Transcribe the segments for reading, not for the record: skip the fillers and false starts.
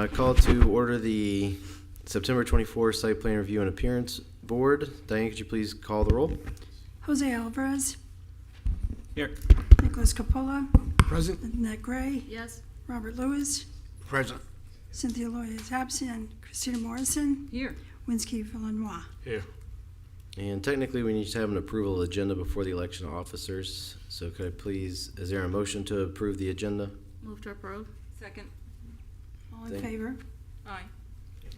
Call to order the September 24 Site Plan Review and Appearance Board. Diane, could you please call the roll? Jose Alvarez, Here. Nicholas Capola, Present. Annette Gray, Yes. Robert Lewis, Present. Cynthia Lloyd is absent, Christina Morrison, Here. Winsky Villanois. Here. And technically, we need to have an approval of the agenda before the election of officers. So could I please, is there a motion to approve the agenda? Move to approve. Second. All in Thank- favor? Aye.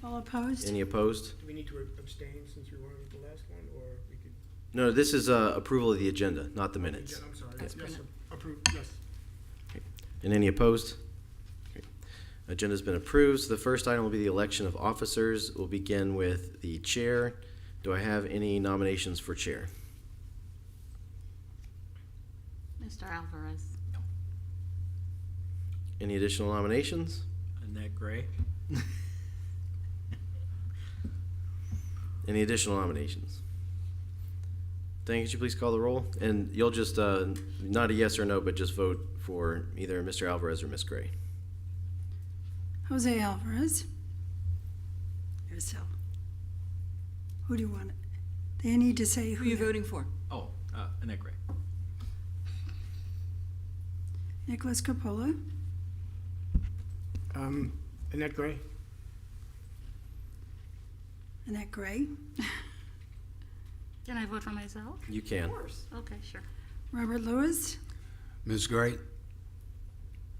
All opposed? Any opposed? Do we need to abstain since we weren't at the last one, or we could? No, this is approval of the agenda, not the minutes. I'm sorry. That's Yes, correct. approved, yes. And any opposed? Okay. Agenda's been approved. So the first item will be the election of officers. We'll begin with the chair. Do I have any nominations for chair? Mr. Alvarez. Any additional nominations? Annette Gray. Any additional nominations? Diane, could you please call the roll? And you'll just, not a yes or no, but just vote for either Mr. Alvarez or Ms. Gray. Jose Alvarez. Yourself. Who do you want? They need to say Who who. are you voting for? Oh, Annette Gray. Nicholas Capola, Annette Gray? Annette Gray, Can I vote for myself? You can. Of course. Okay, sure. Robert Lewis. Ms. Gray?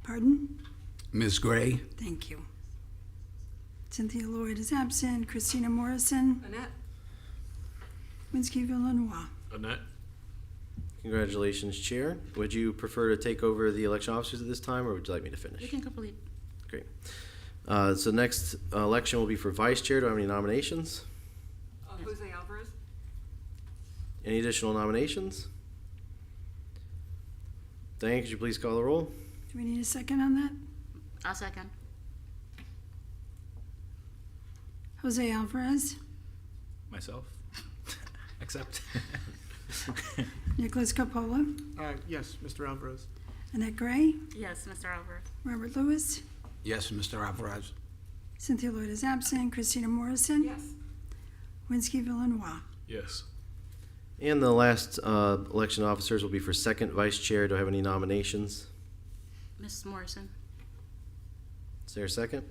Pardon? Ms. Gray? Thank you. Cynthia Lloyd is absent, Christina Morrison, Annette. Winsky Villanois. Annette? Congratulations, Chair. Would you prefer to take over the election officers at this time, or would you like me to You finish? can complete. Great. So next election will be for vice chair. Do I have any nominations? Jose Alvarez. Any additional nominations? Diane, could you please call the roll? Do we need a second on that? I'll second. Jose Alvarez, Myself. Accept. Nicholas Capola, Yes, Mr. Alvarez. Annette Gray, Yes, Mr. Alvarez. Robert Lewis, Yes, Mr. Alvarez. Cynthia Lloyd is absent, Christina Morrison, Yes. Winsky Villanois. Yes. And the last election officers will be for second vice chair. Do I have any nominations? Ms. Morrison. Is there a second?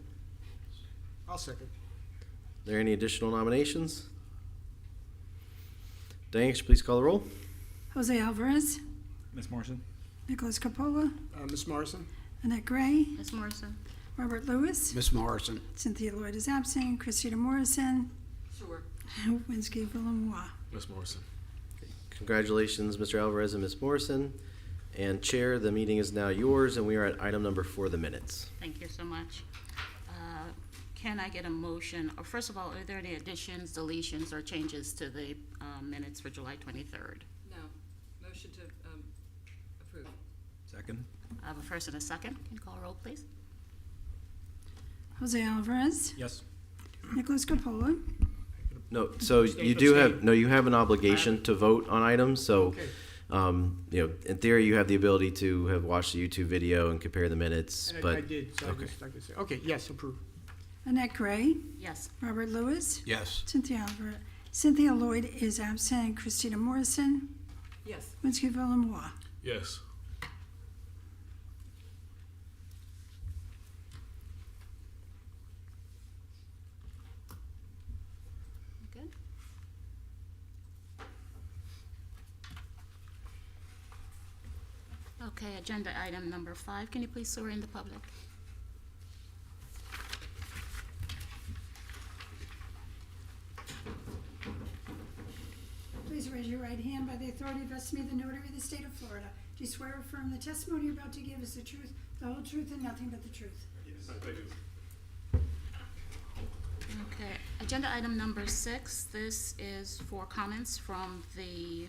I'll second. Are there any additional nominations? Diane, could you please call the roll? Jose Alvarez, Ms. Morrison. Nicholas Capola, Ms. Morrison? Annette Gray, Ms. Morrison. Robert Lewis, Ms. Morrison. Cynthia Lloyd is absent, Christina Morrison, Sure. Winsky Villanois. Ms. Morrison. Congratulations, Mr. Alvarez and Ms. Morrison. And Chair, the meeting is now yours, and we are at item number 4, the minutes. Thank you so much. Can I get a motion, or first of all, are there any additions, deletions, or changes to the minutes for July 23rd? No. Motion to approve. Second. I have a first and a second. Can you call roll, please? Jose Alvarez, Yes. Nicholas Capola, No, so you do have, no, you have an obligation to vote on items, so, in theory, you have the ability to have watched the YouTube video and compare the minutes, And but. I did, so okay. I just say, okay, yes, approved. Annette Gray, Yes. Robert Lewis, Yes. Cynthia Lloyd is absent, Christina Morrison, Yes. Winsky Villanois. Yes. Good. Okay, agenda item number 5. Can you please swear in the public? Please raise your right hand. By the authority vested in me, the notary of the state of Florida, do you swear or affirm the testimony you're about to give is the truth, the whole truth, and nothing but the truth? Okay, agenda item number 6. This is for comments from the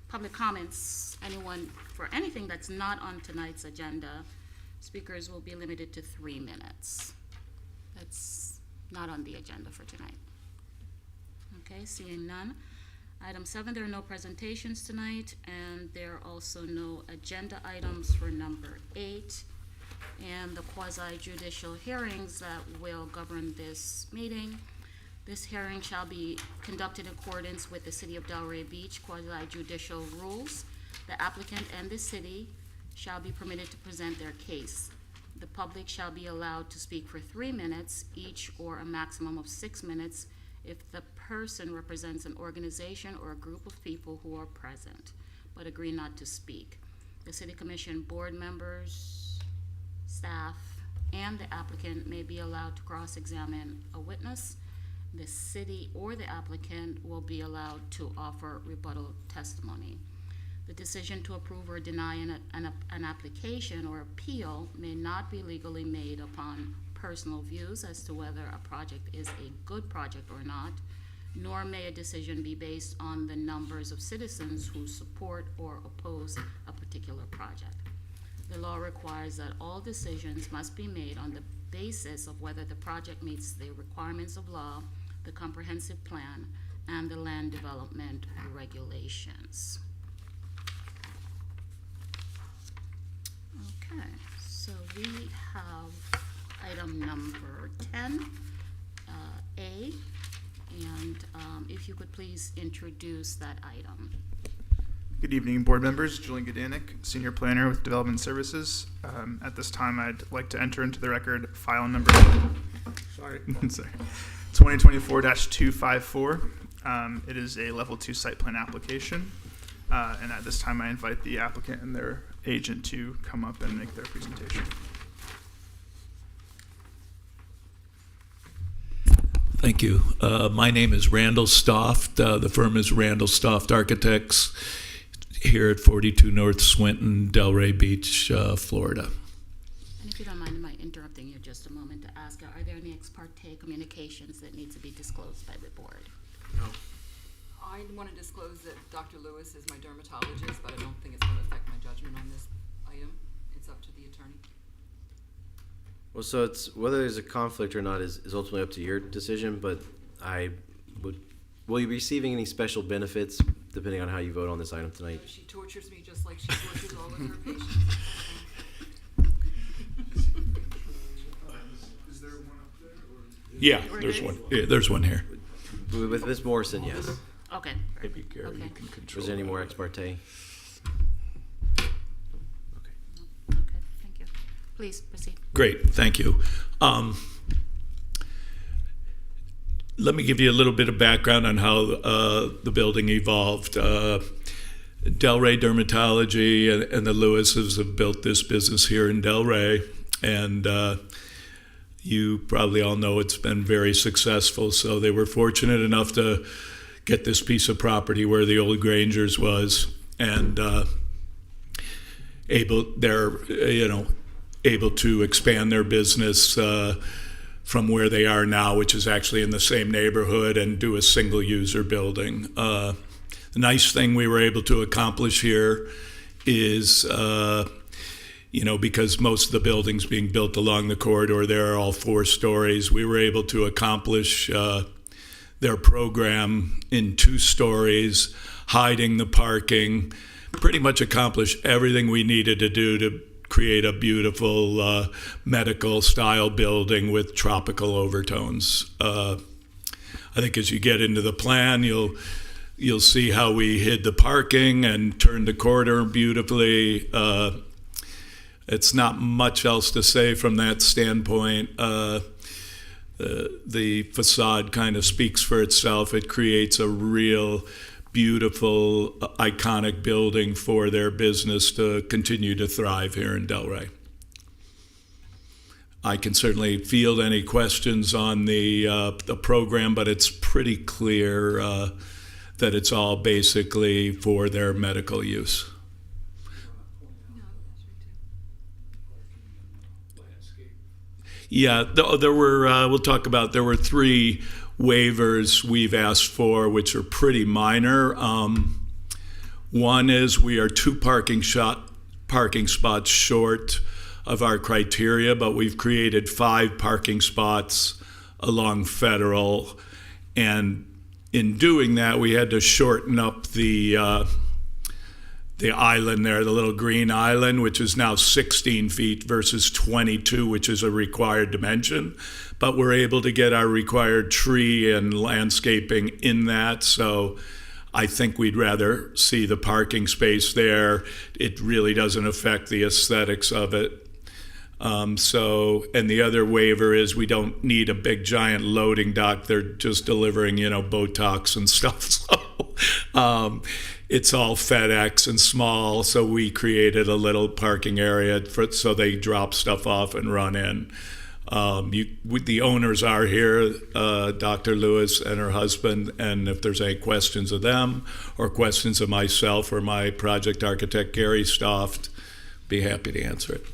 public comments. Anyone, for anything that's not on tonight's agenda, speakers will be limited to 3 minutes. That's not on the agenda for tonight. Okay, seeing none. Item 7, there are no presentations tonight, and there are also no agenda items for number 8. and the quasi-judicial hearings that will govern this meeting. This hearing shall be conducted in accordance with the City of Delray Beach quasi-judicial rules. The applicant and the city shall be permitted to present their case. The public shall be allowed to speak for 3 minutes each, or a maximum of 6 minutes if the person represents an organization or a group of people who are present but agree not to speak. The City Commission board members, staff, and the applicant may be allowed to cross-examine a witness. The city or the applicant will be allowed to offer rebuttal testimony. The decision to approve or deny an application or appeal may not be legally made upon personal views as to whether a project is a good project or not, nor may a decision be based on the numbers of citizens who support or oppose a particular project. The law requires that all decisions must be made on the basis of whether the project meets the requirements of law, the comprehensive plan, and the land development regulations. Okay, so we have item number 10, A, and if you could please introduce that item. Good evening, board members. Julian Godanik, Senior Planner with Development Services. At this time, I'd like to enter into the record file number Sorry. 2024-254. It is a level 2 site plan application. And at this time, I invite the applicant and their agent to come up and make their presentation. Thank you. My name is Randall Stoft. The firm is Randall Stoft Architects here at 42 North Swinton, Delray Beach, Florida. And if you don't mind, I might interrupting you just a moment to ask, are there any ex parte communications that need to be disclosed by the board? I want to disclose that Dr. Lewis is my dermatologist, but I don't think it's going to affect my judgment on this item. It's up to the attorney. Well, so it's whether there's a conflict or not is ultimately up to your decision, but will you be receiving any special benefits depending on how you vote on this item tonight? She tortures me just like she tortures all of her patients. Is there one up there? Yeah, there's one. Yeah, there's one here. With Ms. Morrison, yes. Okay. Maybe Gary, Okay. you can control. Was there any more ex parte? Okay. Okay, thank you. Please proceed. Great, thank you. Let me give you a little bit of background on how the building evolved. Delray Dermatology and the Lewises have built this business here in Delray, and you probably all know it's been very successful. So they were fortunate enough to get this piece of property where the old Granger's was, and able to expand their business from where they are now, which is actually in the same neighborhood, and do a single user building. The nice thing we were able to accomplish here is, because most of the buildings being built along the corridor, they're all 4 stories. We were able to accomplish their program in 2 stories, hiding the parking, pretty much accomplish everything we needed to do to create a beautiful medical style building with tropical overtones. I think as you get into the plan, you'll see how we hid the parking and turned the corridor beautifully. It's not much else to say from that standpoint. The facade kind of speaks for itself. It creates a real beautiful, iconic building for their business to continue to thrive here in Delray. I can certainly field any questions on the program, but it's pretty clear that it's all basically for their medical use. No, that's right too. Yeah, there were, we'll talk about, there were 3 waivers we've asked for, which are pretty minor. One is we are 2 parking spots short of our criteria, but we've created 5 parking spots along Federal, and in doing that, we had to shorten up the the island there, the little green island, which is now 16 feet versus 22, which is a required dimension. But we're able to get our required tree and landscaping in that, so I think we'd rather see the parking space there. It really doesn't affect the aesthetics of it. And the other waiver is we don't need a big giant loading dock. They're just delivering, Botox and stuff. So it's all FedEx and small. So we created a little parking area so they drop stuff off and run in. The owners are here, Dr. Lewis and her husband, and if there's any questions of them or questions of myself or my project architect, Gary Stoft, be happy to answer it.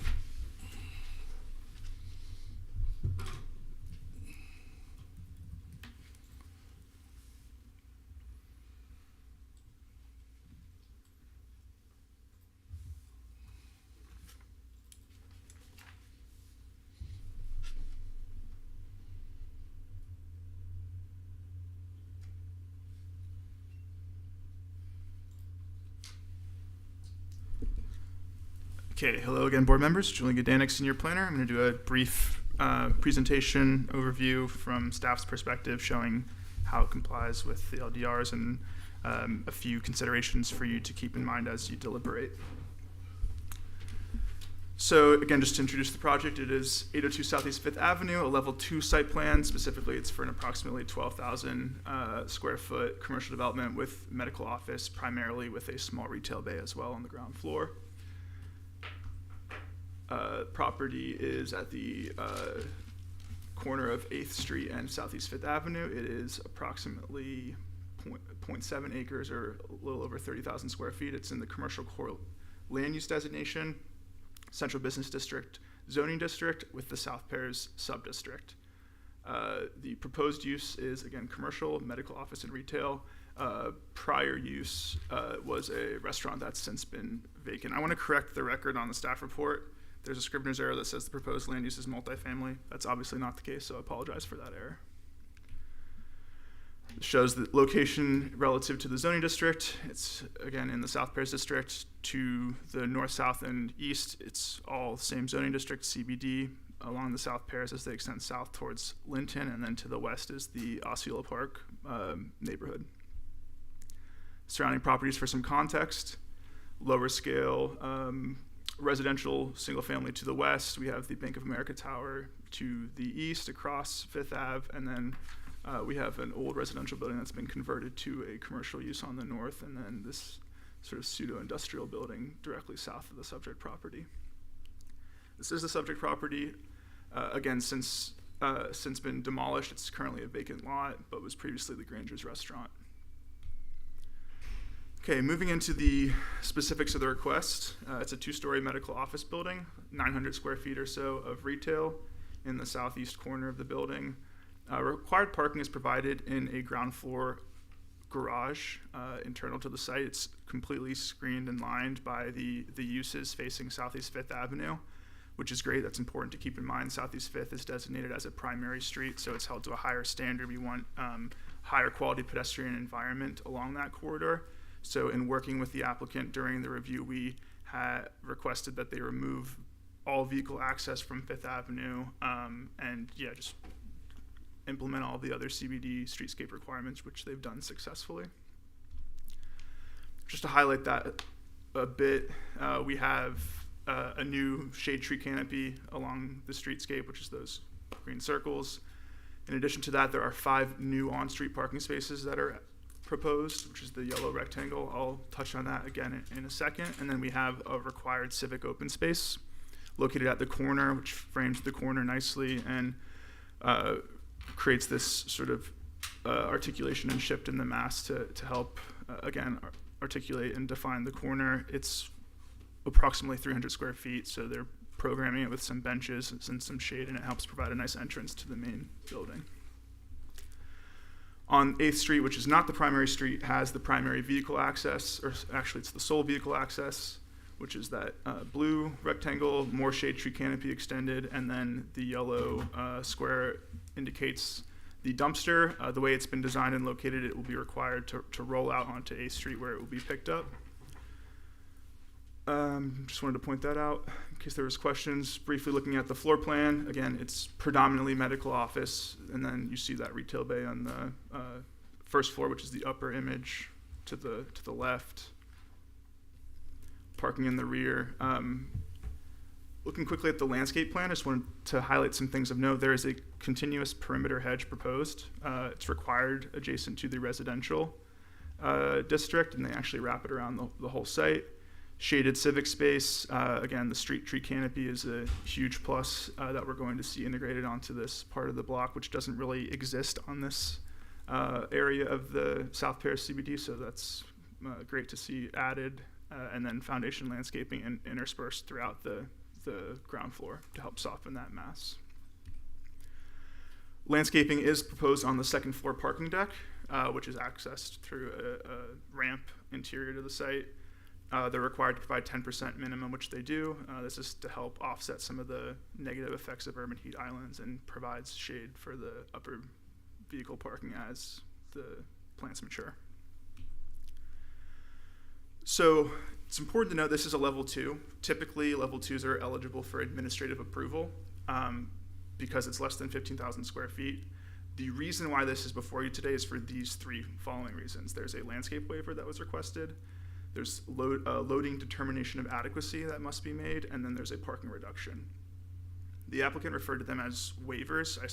Okay, hello again, board members. Julian Gdanik, senior planner. I'm going to do a brief presentation overview from staff's perspective, showing how it complies with the LDRs and a few considerations for you to keep in mind as you deliberate. So again, just to introduce the project, it is 802 Southeast 5th Avenue, a level 2 site plan. Specifically, it's for an approximately 12,000 square foot commercial development with medical office, primarily with a small retail bay as well on the ground floor. Property is at the corner of 8th Street and Southeast 5th Avenue. It is approximately 0.7 acres or a little over 30,000 square feet. It's in the commercial core land use designation, Central Business District zoning district with the South Pairs sub-district. The proposed use is, again, commercial, medical office, and retail. Prior use was a restaurant that's since been vacant. I want to correct the record on the staff report. There's a Scrivener's error that says the proposed land use is multifamily. That's obviously not the case, so I apologize for that error. It shows the location relative to the zoning district. It's, again, in the South Pairs district. To the north, south, and east, it's all the same zoning district, CBD, along the South Pairs as they extend south towards Linton, and then to the west is the Osceola Park neighborhood. Surrounding properties for some context, lower scale, residential single family to the west. We have the Bank of America Tower to the east across 5th Ave, and then we have an old residential building that's been converted to a commercial use on the north, and then this sort of pseudo-industrial building directly south of the subject property. This is the subject property. Again, since been demolished, it's currently a vacant lot, but was previously the Granger's restaurant. Okay, moving into the specifics of the request. It's a 2-story medical office building, 900 square feet or so of retail in the southeast corner of the building. Required parking is provided in a ground floor garage internal to the site. It's completely screened and lined by the uses facing Southeast 5th Avenue, which is great. That's important to keep in mind. Southeast 5th is designated as a primary street, so it's held to a higher standard. We want higher quality pedestrian environment along that corridor. So in working with the applicant during the review, we had requested that they remove all vehicle access from 5th Avenue and just implement all the other CBD streetscape requirements, which they've done successfully. Just to highlight that a bit, we have a new shade tree canopy along the streetscape, which is those green circles. In addition to that, there are 5 new on-street parking spaces that are proposed, which is the yellow rectangle. I'll touch on that again in a second. And then we have a required civic open space located at the corner, which frames the corner nicely and creates this sort of articulation and shift in the mass to help, again, articulate and define the corner. It's approximately 300 square feet, so they're programming it with some benches and some shade, and it helps provide a nice entrance to the main building. On 8th Street, which is not the primary street, has the primary vehicle access, or actually it's the sole vehicle access, which is that blue rectangle, more shade tree canopy extended, and then the yellow square indicates the dumpster. The way it's been designed and located, it will be required to roll out onto 8th Street where it will be picked up. Just wanted to point that out in case there was questions. Briefly looking at the floor plan, again, it's predominantly medical office, and then you see that retail bay on the first floor, which is the upper image to the left. Parking in the rear. Looking quickly at the landscape plan, I just wanted to highlight some things of note. There is a continuous perimeter hedge proposed. It's required adjacent to the residential district, and they actually wrap it around the whole site. Shaded civic space. Again, the street tree canopy is a huge plus that we're going to see integrated onto this part of the block, which doesn't really exist on this area of the South Paris CBD, so that's great to see added. And then foundation landscaping and interspersed throughout the ground floor to help soften that mass. Landscaping is proposed on the second floor parking deck, which is accessed through a ramp interior to the site. They're required to provide 10% minimum, which they do. This is to help offset some of the negative effects of urban heat islands and provides shade for the upper vehicle parking as the plants mature. So it's important to note this is a level 2. Typically, level 2s are eligible for administrative approval because it's less than 15,000 square feet. The reason why this is before you today is for these 3 following reasons. There's a landscape waiver that was requested. There's loading determination of adequacy that must be made, and then there's a parking reduction. The applicant referred to them as waivers. I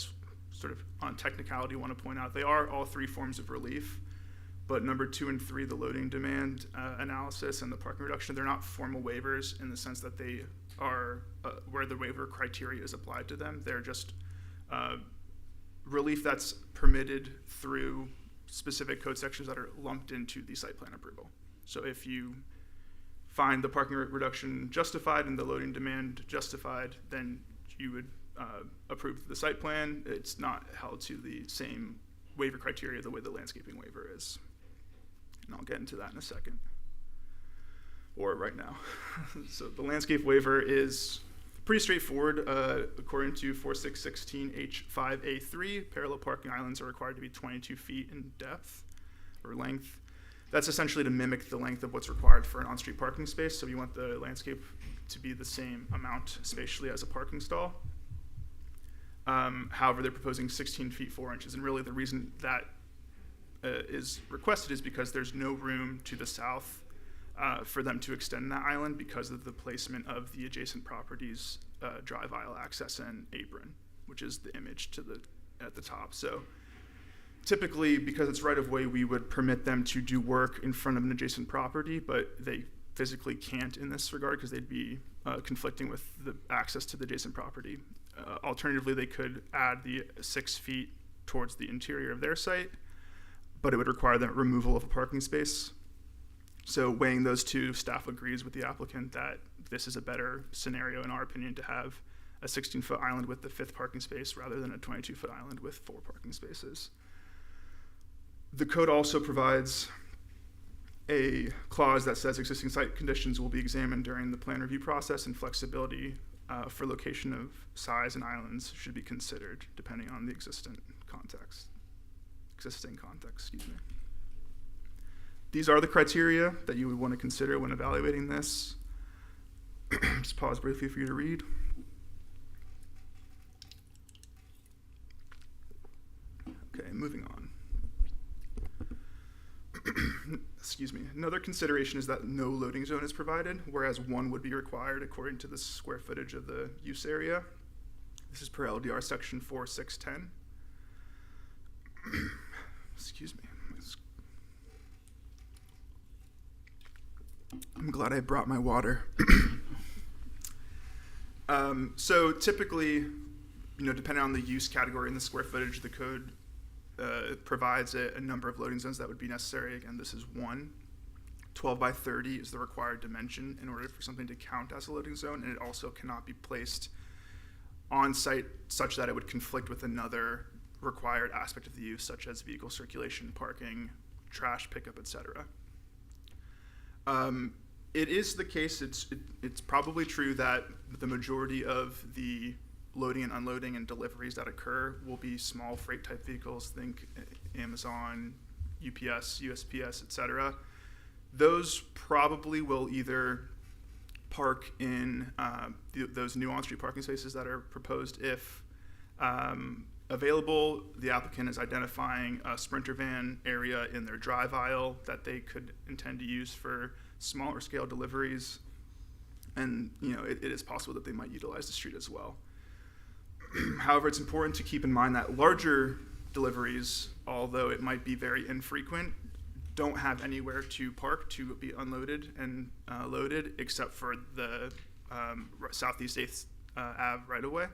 sort of, on technicality, want to point out they are all 3 forms of relief. But number 2 and 3, the loading demand analysis and the parking reduction, they're not formal waivers in the sense that they are where the waiver criteria is applied to them. They're just relief that's permitted through specific code sections that are lumped into the site plan approval. So if you find the parking reduction justified and the loading demand justified, then you would approve the site plan. It's not held to the same waiver criteria the way the landscaping waiver is. And I'll get into that in a second, or right now. So the landscape waiver is pretty straightforward. According to 4616H5A3, parallel parking islands are required to be 22 feet in depth or length. That's essentially to mimic the length of what's required for an on-street parking space. So you want the landscape to be the same amount spatially as a parking stall. However, they're proposing 16 feet 4 inches, and really the reason that is requested is because there's no room to the south for them to extend that island because of the placement of the adjacent properties drive aisle access and apron, which is the image at the top. So typically, because it's right of way, we would permit them to do work in front of an adjacent property, but they physically can't in this regard because they'd be conflicting with the access to the adjacent property. Alternatively, they could add the 6 feet towards the interior of their site, but it would require the removal of a parking space. So weighing those two, staff agrees with the applicant that this is a better scenario, in our opinion, to have a 16-foot island with the 5th parking space rather than a 22-foot island with 4 parking spaces. The code also provides a clause that says existing site conditions will be examined during the plan review process, and flexibility for location of size and islands should be considered depending on the existing context. These are the criteria that you would want to consider when evaluating this. Just pause briefly for you to read. Okay, moving on. Excuse me. Another consideration is that no loading zone is provided, whereas one would be required according to the square footage of the use area. This is per LDR section 4610. Excuse me. I'm glad I brought my water. So typically, depending on the use category and the square footage, the code provides a number of loading zones that would be necessary. Again, this is 1. 12 by 30 is the required dimension in order for something to count as a loading zone, and it also cannot be placed on site such that it would conflict with another required aspect of the use, such as vehicle circulation, parking, trash pickup, etc. It is the case, it's probably true that the majority of the loading and unloading and deliveries that occur will be small freight type vehicles, think Amazon, UPS, USPS, etc. Those probably will either park in those new on-street parking spaces that are proposed if available. The applicant is identifying a Sprinter van area in their drive aisle that they could intend to use for smaller scale deliveries. And it is possible that they might utilize the street as well. However, it's important to keep in mind that larger deliveries, although it might be very infrequent, don't have anywhere to park to be unloaded and loaded except for the Southeast 8th Ave right-of-way.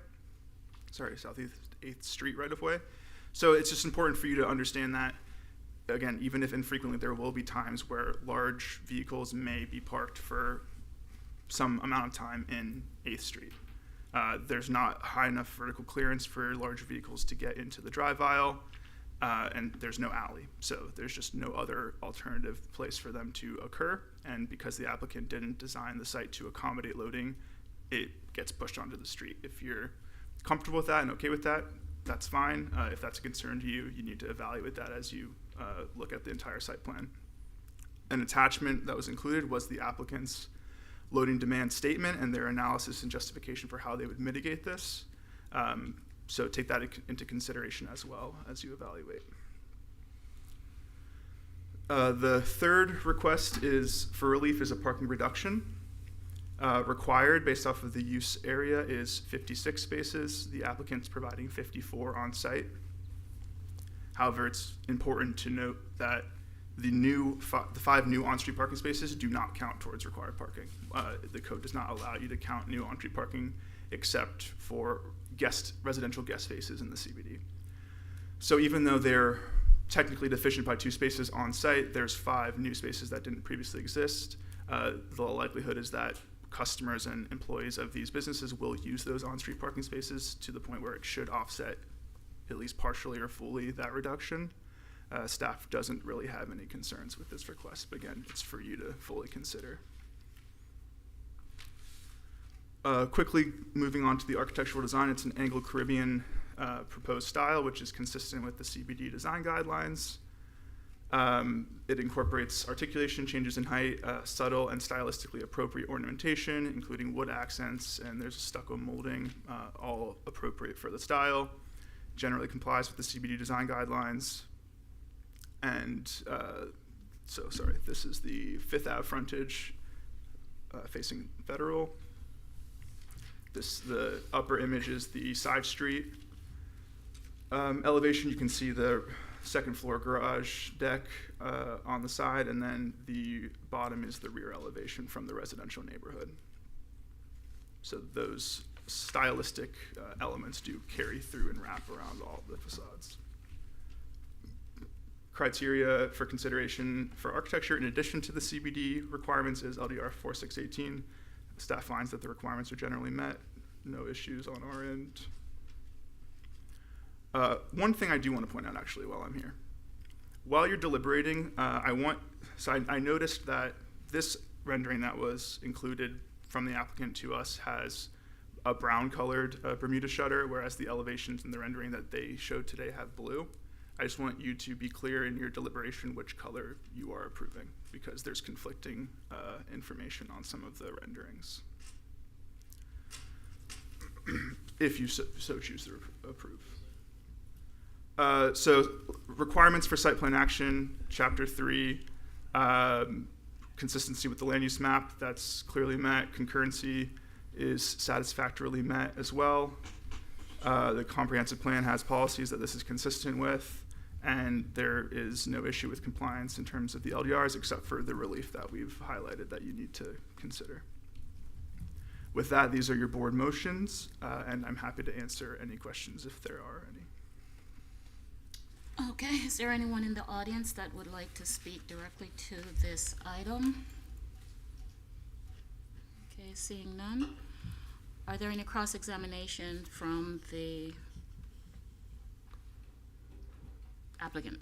Southeast 8th Street right-of-way. So it's just important for you to understand that, again, even if infrequently, there will be times where large vehicles may be parked for some amount of time in 8th Street. There's not high enough vertical clearance for large vehicles to get into the drive aisle, and there's no alley. So there's just no other alternative place for them to occur. And because the applicant didn't design the site to accommodate loading, it gets pushed onto the street. If you're comfortable with that and okay with that, that's fine. If that's a concern to you, you need to evaluate that as you look at the entire site plan. An attachment that was included was the applicant's loading demand statement and their analysis and justification for how they would mitigate this. So take that into consideration as well as you evaluate. The third request is for relief is a parking reduction. Required based off of the use area is 56 spaces. The applicant's providing 54 on site. However, it's important to note that the 5 new on-street parking spaces do not count towards required parking. The code does not allow you to count new on-street parking except for residential guest spaces in the CBD. So even though they're technically deficient by 2 spaces on site, there's 5 new spaces that didn't previously exist. The likelihood is that customers and employees of these businesses will use those on-street parking spaces to the point where it should offset at least partially or fully that reduction. Staff doesn't really have any concerns with this request, but again, it's for you to fully consider. Quickly moving on to the architectural design, it's an Anglo-Caribbean proposed style, which is consistent with the CBD design guidelines. It incorporates articulation, changes in height, subtle and stylistically appropriate ornamentation, including wood accents, and there's a stucco molding, all appropriate for the style. Generally complies with the CBD design guidelines. And this is the 5th Ave frontage facing Federal. The upper image is the side street elevation. You can see the 2nd floor garage deck on the side, and then the bottom is the rear elevation from the residential neighborhood. So those stylistic elements do carry through and wrap around all of the facades. Criteria for consideration for architecture in addition to the CBD requirements is LDR 4618. Staff finds that the requirements are generally met, no issues on our end. One thing I do want to point out actually while I'm here. While you're deliberating, I noticed that this rendering that was included from the applicant to us has a brown colored Bermuda shutter, whereas the elevations in the rendering that they showed today have blue. I just want you to be clear in your deliberation which color you are approving, because there's conflicting information on some of the renderings. If you so choose to approve. So requirements for site plan action, Chapter 3, consistency with the land use map, that's clearly met. Concurrency is satisfactorily met as well. The comprehensive plan has policies that this is consistent with, and there is no issue with compliance in terms of the LDRs except for the relief that we've highlighted that you need to consider. With that, these are your board motions, and I'm happy to answer any questions if there are any. Okay, is there anyone in the audience that would like to speak directly to this item? Okay, seeing none. Are there any cross-examination from the applicant?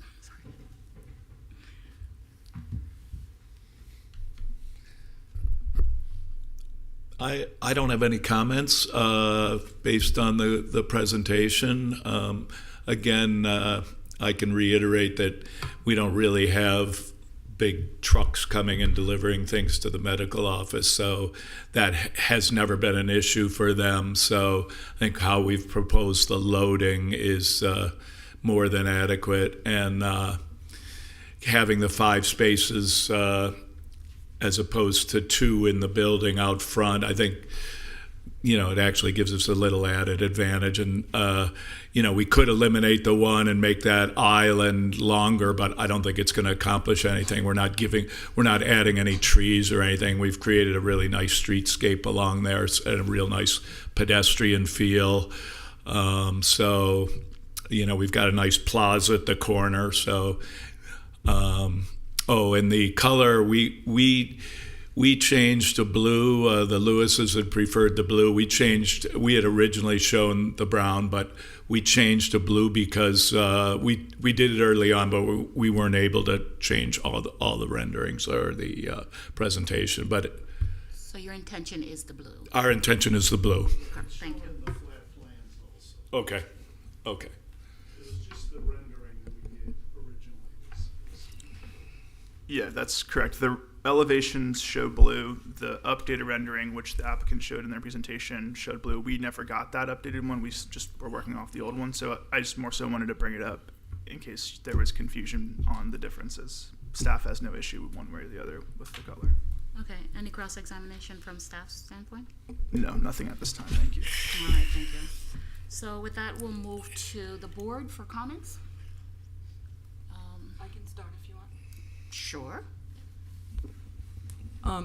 Sorry. I don't have any comments based on the presentation. Again, I can reiterate that we don't really have big trucks coming and delivering things to the medical office. So that has never been an issue for them. So I think how we've proposed the loading is more than adequate. And having the 5 spaces as opposed to 2 in the building out front, I think, it actually gives us a little added advantage. And, we could eliminate the 1 and make that island longer, but I don't think it's going to accomplish anything. We're not adding any trees or anything. We've created a really nice streetscape along there and a real nice pedestrian feel. So, we've got a nice plaza at the corner. So, and the color, we changed to blue. The Lewises had preferred the blue. We had originally shown the brown, but we changed to blue because we did it early on, but we weren't able to change all the renderings or the presentation. But So your intention is the blue? our intention is the blue. Thank you. Okay. It was just the rendering that we did originally. Yeah, that's correct. The elevations show blue. The updated rendering, which the applicant showed in their presentation, showed blue. We never got that updated one. We just were working off the old one. So I just more so wanted to bring it up in case there was confusion on the differences. Staff has no issue one way or the other with the color. Okay, any cross-examination from staff's standpoint? No, nothing at this time. Thank you. All right, thank you. So with that, we'll move to the board for comments. I can start if you want. Sure.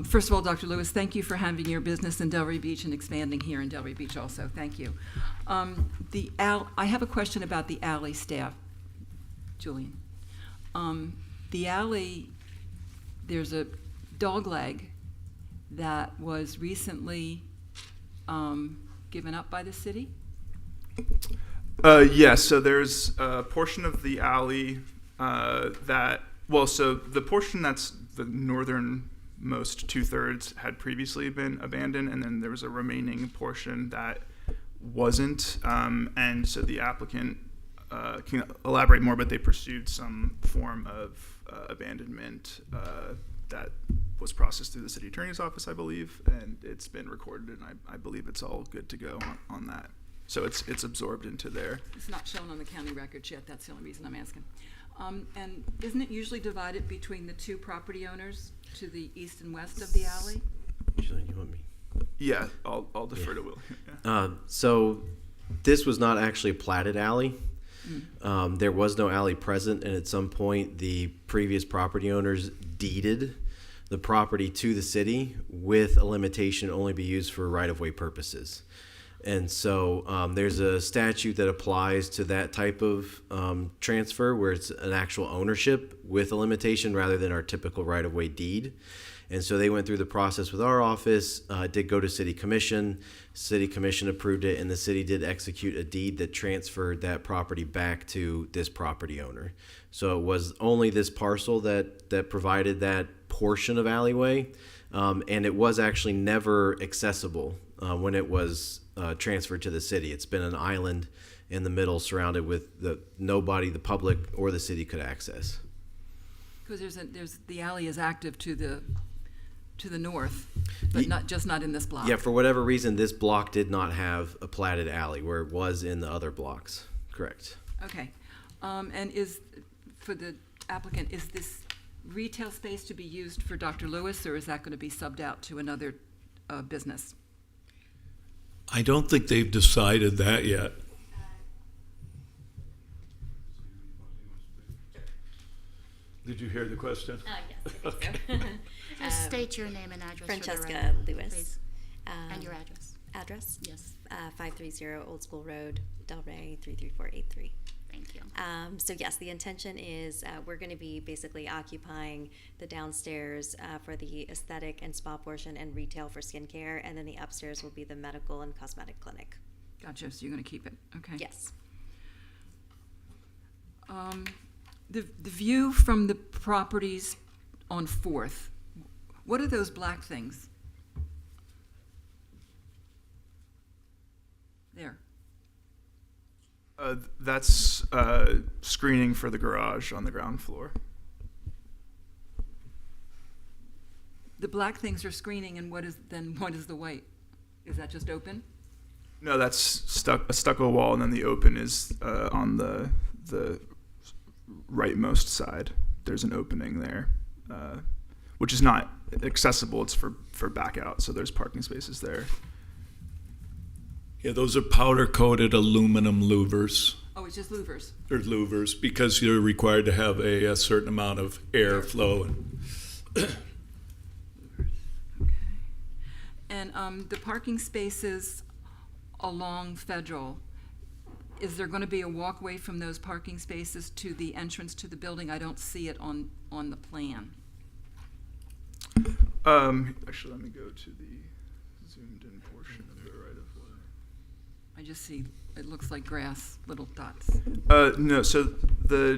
First of all, Dr. Lewis, thank you for having your business in Delray Beach and expanding here in Delray Beach also. Thank you. I have a question about the alley staff, Julian. The alley, there's a dog leg that was recently given up by the city. So there's a portion of the alley so the portion that's the northernmost 2/3 had previously been abandoned, and then there was a remaining portion that wasn't. And so the applicant can elaborate more, but they pursued some form of abandonment that was processed through the city attorney's office, I believe, and it's been recorded, and I believe it's all good to go on that. So it's absorbed into there. It's not shown on the county records yet. That's the only reason I'm asking. And isn't it usually divided between the 2 property owners to the east and west of the alley? Julian, you want me? Yeah, I'll defer to Will. Yeah. So this was not actually a platted alley. There was no alley present, and at some point the previous property owners deeded the property to the city with a limitation to only be used for right-of-way purposes. And so there's a statute that applies to that type of transfer where it's an actual ownership with a limitation rather than our typical right-of-way deed. And so they went through the process with our office, did go to city commission. City commission approved it, and the city did execute a deed that transferred that property back to this property owner. So it was only this parcel that provided that portion of alleyway, and it was actually never accessible when it was transferred to the city. It's been an island in the middle surrounded with nobody, the public or the city could access. Because the alley is active to the north, but not in this block. Yeah, for whatever reason, this block did not have a platted alley where it was in the other blocks. Correct. Okay. And for the applicant, is this retail space to be used for Dr. Lewis, or is that going to be subbed out to another business? I don't think they've decided that yet. Did you hear the question? Yes, I think so. Just state your name and address for the Francesca record, Lewis. please. Um, And your address. Address? Yes, 530 Old School Road, Delray 33483. thank you. So yes, the intention is we're going to be basically occupying the downstairs for the aesthetic and spa portion and retail for skincare, and then the upstairs will be the medical and cosmetic clinic. Gotcha, so you're going to keep it, okay. Yes. The view from the properties on 4th, what are those black things? There. That's screening for the garage on the ground floor. The black things are screening, and what is the white? Is that just open? No, that's a stucco wall, and then the open is on the rightmost side. There's an opening there, which is not accessible. It's for back out, so there's parking spaces there. Yeah, those are powder-coated aluminum louvers. Oh, it's just louvers. They're louvers because you're required to have a certain amount of airflow. Okay. And the parking spaces along Federal, is there going to be a walkway from those parking spaces to the entrance to the building? I don't see it on the plan. Actually, let me go to the zoomed-in portion of the right-of-way. I just see, it looks like grass, little dots. No, so the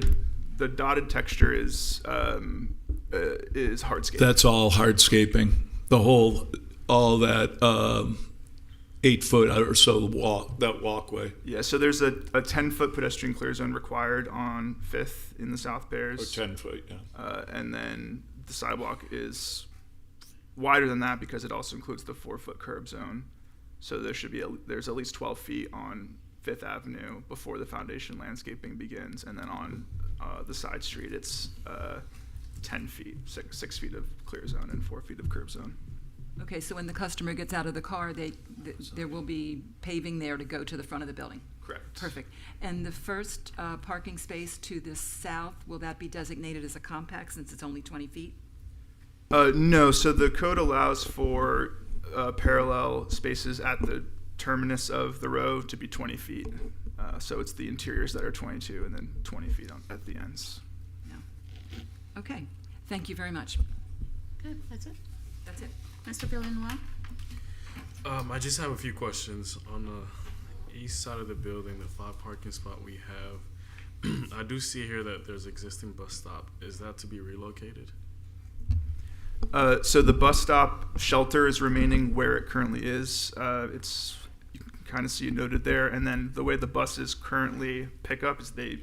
dotted texture is hardscape. That's all hardscaping. All that 8 foot or so that walkway. Yeah, so there's a 10-foot pedestrian clear zone required on 5th in the South Bears. Or 10 foot, yeah. And then the sidewalk is wider than that because it also includes the 4-foot curb zone. So there's at least 12 feet on 5th Avenue before the foundation landscaping begins, and then on the side street it's 10 feet, 6 feet of clear zone and 4 feet of curb zone. Okay, so when the customer gets out of the car, there will be paving there to go to the front of the building? Correct. Perfect. And the first parking space to the south, will that be designated as a compact since it's only 20 feet? No, so the code allows for parallel spaces at the terminus of the row to be 20 feet. So it's the interiors that are 22 and then 20 feet at the ends. No. Okay, thank you very much. Good, that's it. That's it. Mr. Villeneuve? I just have a few questions. On the east side of the building, the 5 parking spot we have, I do see here that there's existing bus stop. Is that to be relocated? So the bus stop shelter is remaining where it currently is. You can kind of see it noted there. And then the way the buses currently pick up is they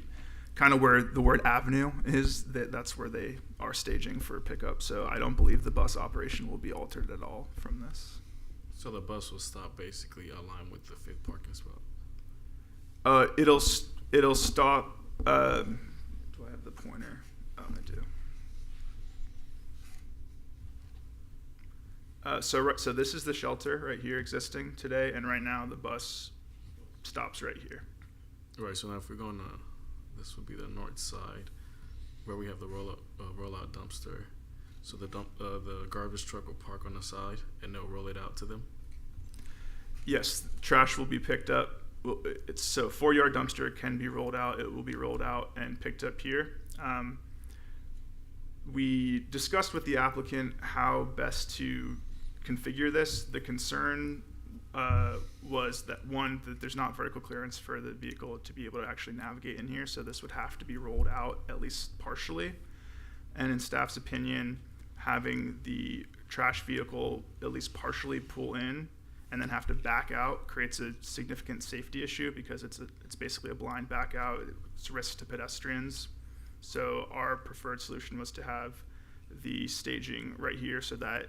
kind of where the word avenue is, that's where they are staging for pickup. So I don't believe the bus operation will be altered at all from this. So the bus will stop basically aligned with the 5th parking spot? It'll stop. Do I have the pointer? Oh, I do. So this is the shelter right here existing today, and right now the bus stops right here. Right, so now if we're going to, this would be the north side where we have the rollout dumpster. So the garbage truck will park on the side and they'll roll it out to them? Yes, trash will be picked up. Well, it's so 4-yard dumpster can be rolled out. It will be rolled out and picked up here. We discussed with the applicant how best to configure this. The concern was that that there's not vertical clearance for the vehicle to be able to actually navigate in here, so this would have to be rolled out at least partially. And in staff's opinion, having the trash vehicle at least partially pull in and then have to back out creates a significant safety issue because it's basically a blind back out. It's a risk to pedestrians. So our preferred solution was to have the staging right here so that,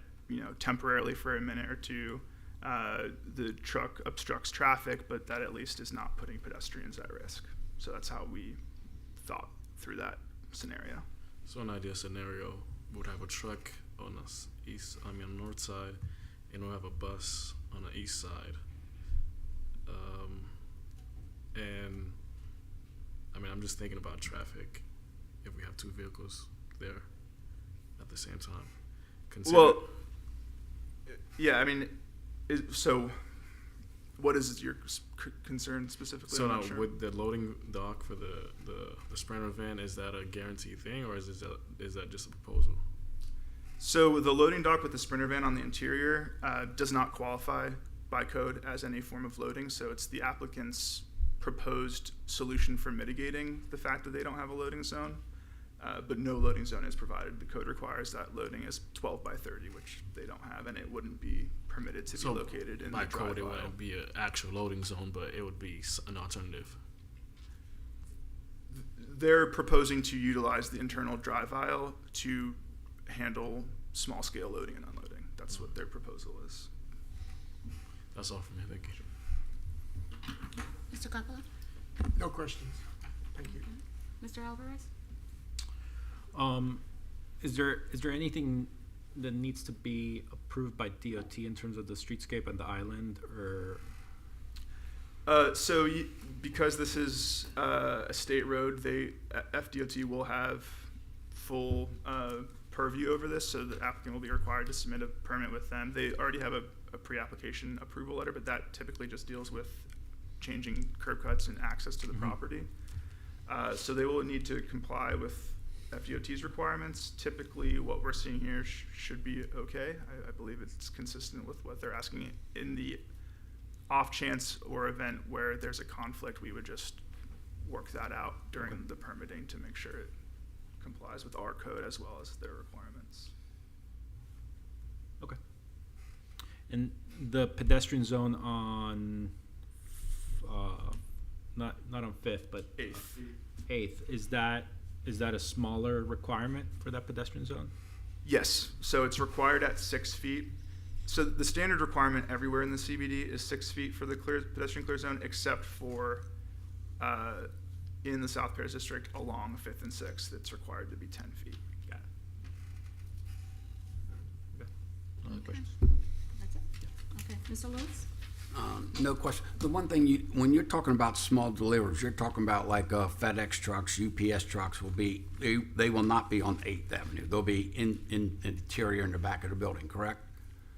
temporarily for a minute or two, the truck obstructs traffic, but that at least is not putting pedestrians at risk. So that's how we thought through that scenario. So an ideal scenario would have a truck on the north side, and we'll have a bus on the east side. And I'm just thinking about traffic if we have 2 vehicles there at the same time. Well, yeah, so what is your concern specifically? So I'm now not sure. with the loading dock for the Sprinter van, is that a guaranteed thing or is that just a proposal? So the loading dock with the Sprinter van on the interior does not qualify by code as any form of loading. So it's the applicant's proposed solution for mitigating the fact that they don't have a loading zone. But no loading zone is provided. The code requires that loading is 12 by 30, which they don't have, and it wouldn't be permitted to be located in by the drive code, it aisle. wouldn't be an actual loading zone, but it would be an alternative. They're proposing to utilize the internal drive aisle to handle small scale loading and unloading. That's what their proposal is. That's all for me. Thank you. Mr. Coppola? No questions. Thank you. Mr. Alvarez? Is there anything that needs to be approved by DOT in terms of the streetscape and the island, or? Because this is a state road, FDOT will have full purview over this, so the applicant will be required to submit a permit with them. They already have a pre-application approval letter, but that typically just deals with changing curb cuts and access to the property. So they will need to comply with FDOT's requirements. Typically, what we're seeing here should be okay. I believe it's consistent with what they're asking. In the off chance or event where there's a conflict, we would just work that out during the permitting to make sure it complies with our code as well as their requirements. Okay. And the pedestrian zone on, not on Fifth, but Eighth, is that a smaller requirement for that pedestrian zone? Yes, so it's required at 6 feet. So the standard requirement everywhere in the CBD is 6 feet for the pedestrian clear zone, except for in the South Paris district along 5th and 6th, it's required to be 10 feet. Got it. Okay. Other questions? That's it? Okay, Mr. Lewis? No question. The one thing when you're talking about small deliveries, you're talking about like FedEx trucks, UPS trucks they will not be on 8th Avenue. They'll be in interior in the back of the building, correct?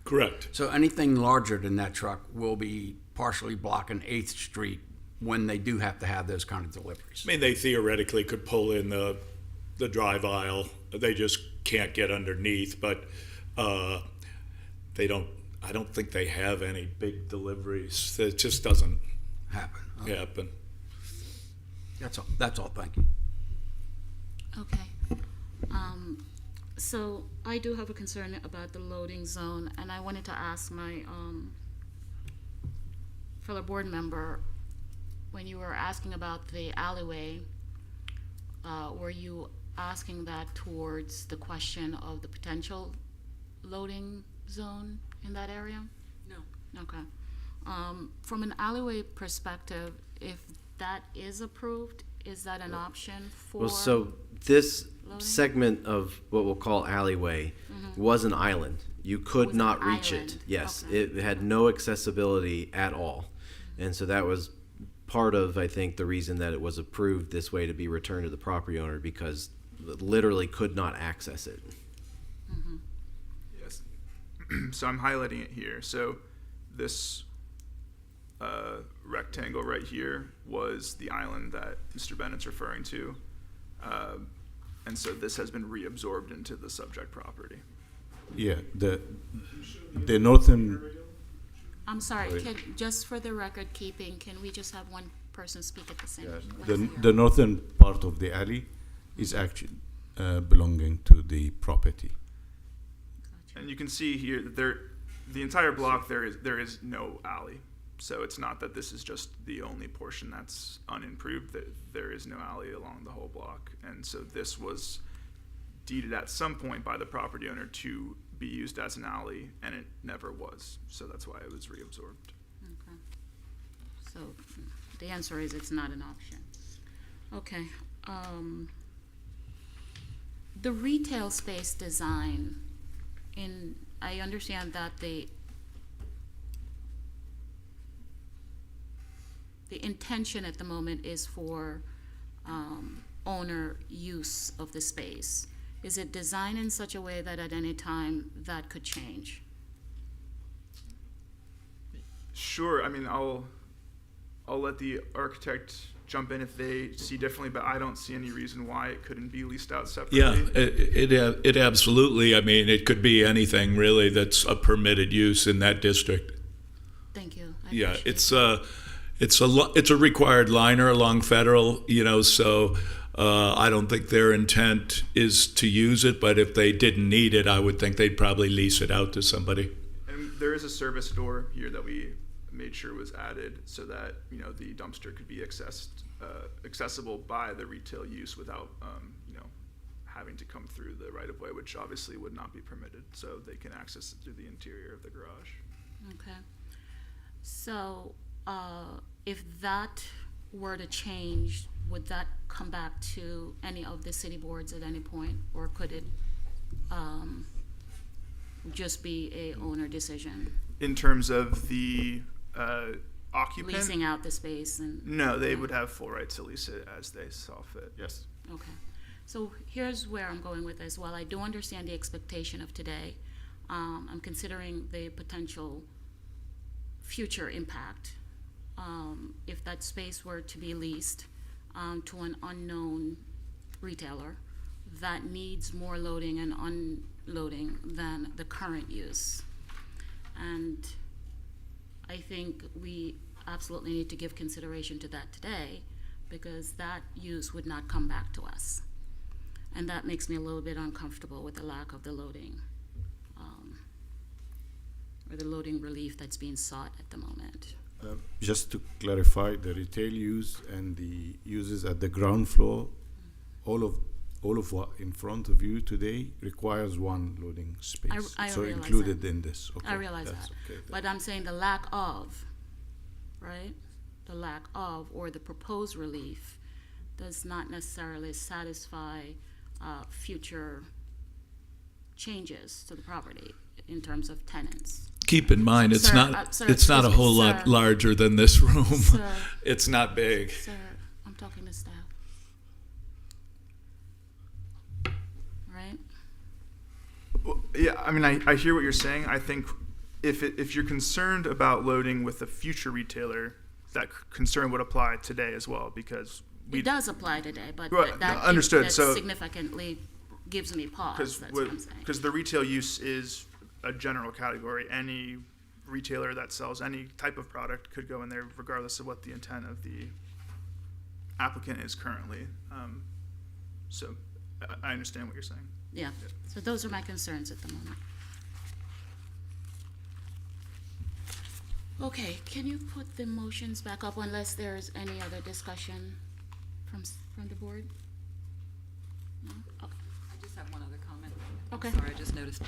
Correct. So anything larger than that truck will be partially blocking 8th Street when they do have to have those kind of deliveries. I mean, they theoretically could pull in the drive aisle. They just can't get underneath, but they don't. I don't think they have any big deliveries. It just doesn't happen. That's all. Thank you. Okay. So I do have a concern about the loading zone, and I wanted to ask my fellow board member, when you were asking about the alleyway, were you asking that towards the question of the potential loading zone in that area? No. Okay. From an alleyway perspective, if that is approved, is that an option for? Well, so this loading? segment of what we'll call alleyway was an island. You could Was not an reach island. it. Yes, Okay. it had no accessibility at all. And so that was part of, I think, the reason that it was approved this way, to be returned to the property owner, because literally could not access it. Yes. So I'm highlighting it here. So this rectangle right here was the island that Mr. Bennett's referring to. And so this has been reabsorbed into the subject property. Yeah, the northern, I'm sorry, just for the record keeping, can we just have one person speak at the same time? the northern part of the alley is actually belonging to the property. And you can see here that the entire block there is no alley. So it's not that this is just the only portion that's unimproved, that there is no alley along the whole block. And so this was deeded at some point by the property owner to be used as an alley, and it never was. So that's why it was reabsorbed. Okay. So the answer is it's not an option. Okay. The retail space design, I understand that the intention at the moment is for owner use of the space. Is it designed in such a way that at any time that could change? Sure. I mean, I'll let the architect jump in if they see differently, but I don't see any reason why it couldn't be leased out separately. Yeah, it absolutely. I mean, it could be anything really that's a permitted use in that district. Thank you. I Yeah, appreciate it's a required liner along Federal, so I don't think their intent is to use it, but if they didn't need it, I would think they'd probably lease it out to somebody. And there is a service door here that we made sure was added so that the dumpster could be accessible by the retail use without having to come through the right of way, which obviously would not be permitted. So they can access it through the interior of the garage. Okay. So, if that were to change, would that come back to any of the city boards at any point, or could it just be a owner decision? In terms of the occupant, Leasing out the space and? no, they would have full right to lease it as they saw fit. Yes. Okay. So here's where I'm going with this. While I do understand the expectation of today, I'm considering the potential future impact. If that space were to be leased to an unknown retailer that needs more loading and unloading than the current use. And I think we absolutely need to give consideration to that today, because that use would not come back to us. And that makes me a little bit uncomfortable with the lack of the loading, or the loading relief that's being sought at the moment. Just to clarify, the retail use and the uses at the ground floor, all of what in front of you today requires one loading space. I so realize included that. in this. Okay. I realize that's that. Okay, But I'm saying the lack of, right? The lack of, or the proposed relief does not necessarily satisfy future changes to the property in terms of tenants. Keep in mind, it's Sir, not sir, it's not a excuse me, whole lot sir. larger than this room. Sir. It's not big. Sir, I'm talking to staff. Right? Well, yeah, I mean, I hear what you're saying. I think if you're concerned about loading with a future retailer, that concern would apply today as well, because It does apply today, but Right, that understood. that So- significantly gives me pause, that's what I'm saying. because the retail use is a general category. Any retailer that sells any type of product could go in there, regardless of what the intent of the applicant is currently. So I understand what you're saying. Yeah, so those are my concerns at the moment. Okay, can you put the motions back up unless there's any other discussion from the board? No? Okay. I just have one other comment. Okay. Sorry, I just noticed.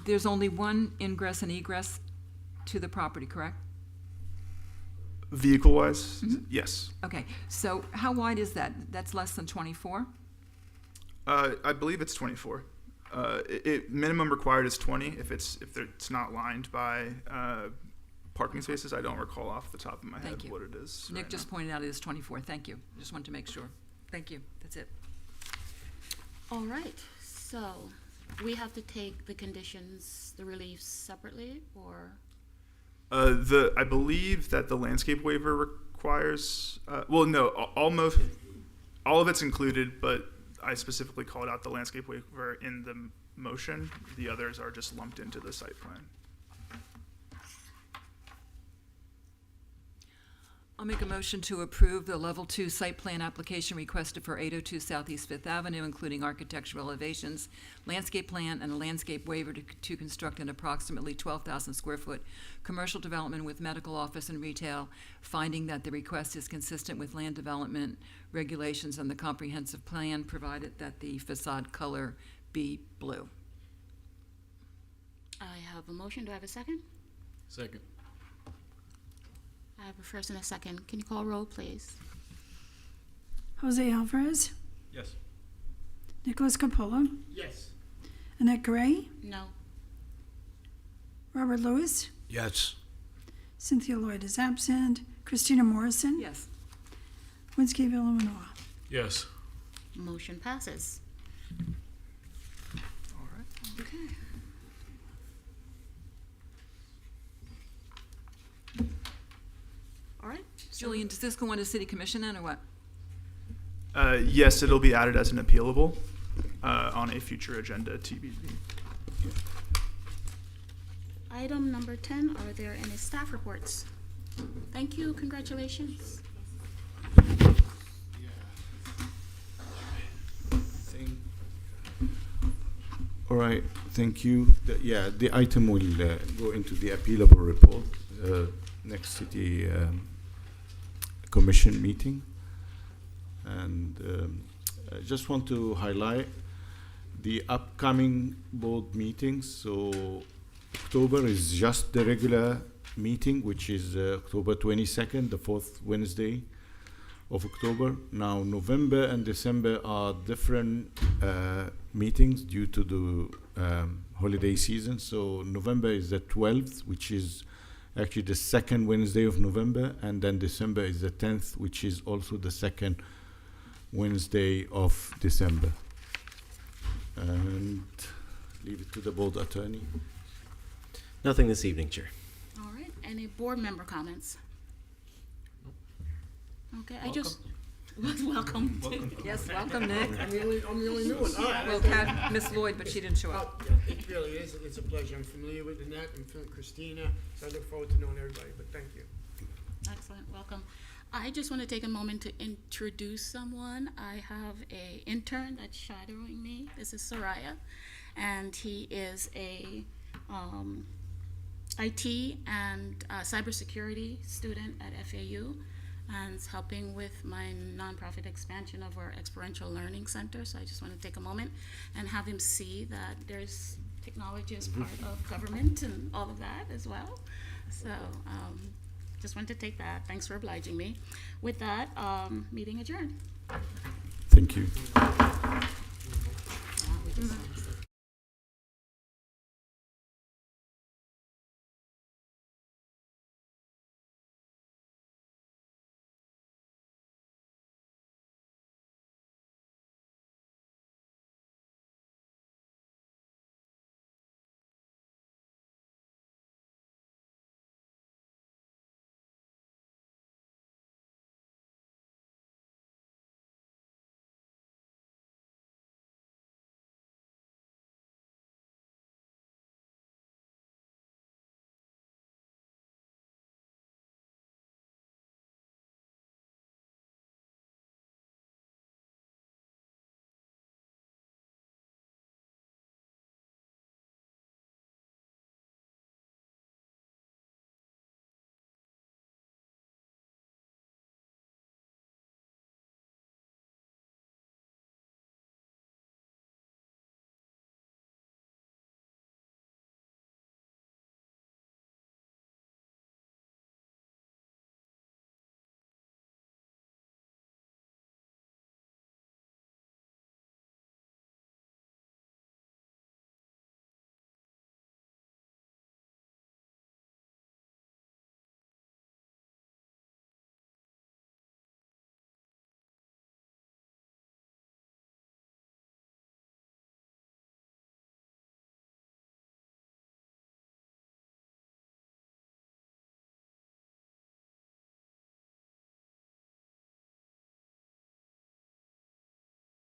There's only one ingress and egress to the property, correct? Vehicle-wise, yes. Okay, so how wide is that? That's less than 24? I believe it's 24. Minimum required is 20 if it's not lined by parking spaces. I don't recall off the top of my Thank head you. what it is. Nick right just now. pointed out it is 24. Thank you. Just wanted to make sure. Thank you. That's it. All right, so we have to take the conditions, the reliefs separately, or? I believe that the landscape waiver requires. Well, no, all of it's included, but I specifically called out the landscape waiver in the motion. The others are just lumped into the site plan. I'll make a motion to approve the Level 2 site plan application requested for 802 Southeast Fifth Avenue, including architectural elevations, landscape plan, and a landscape waiver to construct an approximately 12,000 square foot commercial development with medical office and retail, finding that the request is consistent with land development regulations and the comprehensive plan, provided that the facade color be blue. I have a motion, do I have a second? Second. I have a first and a second. Can you call roll, please? Jose Alvarez, Yes. Nicholas Capola, Yes. Annette Gray, No. Robert Lewis, Yes. Cynthia Lloyd is absent, Christina Morrison, Yes. Winsky Villamanoa. Yes. Motion passes. All right. Okay. All right. so- Julian, does this go on to city commission then, or what? Yes, it'll be added as an appealable on a future agenda TBD. Item number 10, are there any staff reports? Thank you, congratulations. All right, thank you. The item will go into the appealable report next city commission meeting. And Just want to highlight the upcoming board meetings. So October is just the regular meeting, which is October 22nd, the fourth Wednesday of October. Now, November and December are different meetings due to the holiday season. So November is the 12th, which is actually the second Wednesday of November, and then December is the 10th, which is also the second Wednesday of December. And leave it to the board attorney. Nothing this evening, Chair. All right, any board member comments? Okay, I just, welcome. Yes, welcome, Nick. I'm the only new one. All right. We'll have Miss Lloyd, but she didn't show up. Oh, yeah, it really is. It's a pleasure. I'm familiar with Annette. I'm familiar with Christina. So I look forward to knowing everybody, but thank you. Excellent, welcome. I just want to take a moment to introduce someone. I have a intern that's shadowing me. This is Soraya, and he is a IT and cybersecurity student at FAU, and is helping with my nonprofit expansion of our experiential learning center. So I just want to take a moment and have him see that there's technology as part of government and all of that as well. So just wanted to take that. Thanks for obliging me. With that, meeting adjourned. Thank you. We just